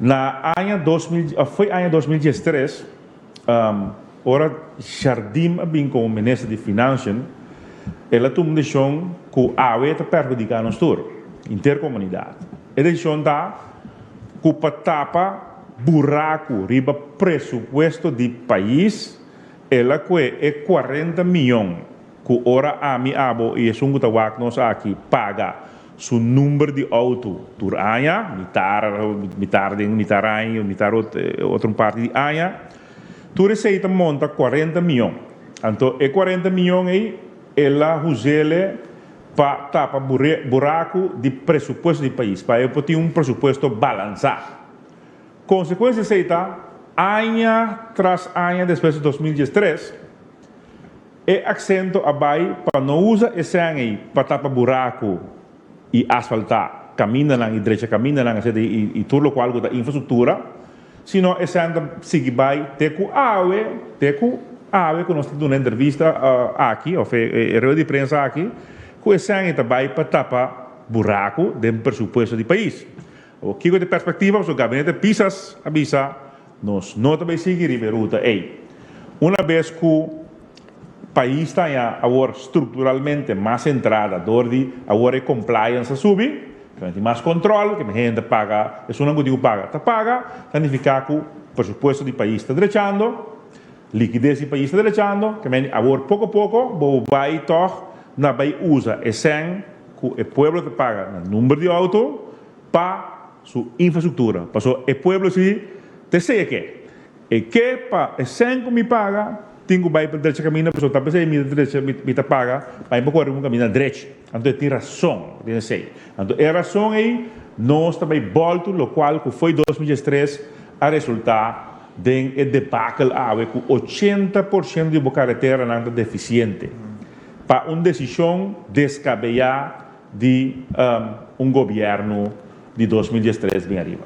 Na ano 2000, foi ano 2013, ora Jardim bem como ministro de Finanças, ela tomou decisão que a AWE está perjudicando a nossa intercomunidade. A decisão está que para tapar buraco riba presupuesto do país, ela que é 40 milhões que ora a mi abo e é um que nós aqui paga su número de auto por ano, mitar outra parte de ano, tu receita monta 40 milhões. Então, é 40 milhões aí, ela usele para tapar buraco de presupuesto do país, para eu ter presupuesto balançado. Consequência seita, ano tras ano, depois de 2013, é acento abai para não usar esse ano aí para tapar buraco e asfaltar, caminha lá e direita, caminha lá e tudo o qual da infraestrutura, senão esse ano sigue vai ter com AWE que nós temos uma entrevista aqui, ou reunião de prensa aqui, que esse ano também para tapar buraco do presupuesto do país. O que de perspectiva, o gabinete PISAS avisa, nós não também seguir a ruta aí. Uma vez que o país está agora estruturalmente mais centrado, onde agora a compliance sube, tem mais controle, que a gente paga, é não que paga, significa que o presupuesto do país está derechando, liquidez do país está derechando, que agora pouco a pouco, vai na vai usa esse que o povo te paga no número de auto para sua infraestrutura, para o povo se te sei que para esse que me paga tenho que ir para a direita caminho, pessoa está pensando me direita me paga, vai para correr um caminho na direita. Então tem razão, tem sei. Então é razão aí nós também volto, o qual que foi 2013 a resultar de debacle com 80% de carretera não deficiente. Para uma decisão descabellada de governo de 2013 bem arriba.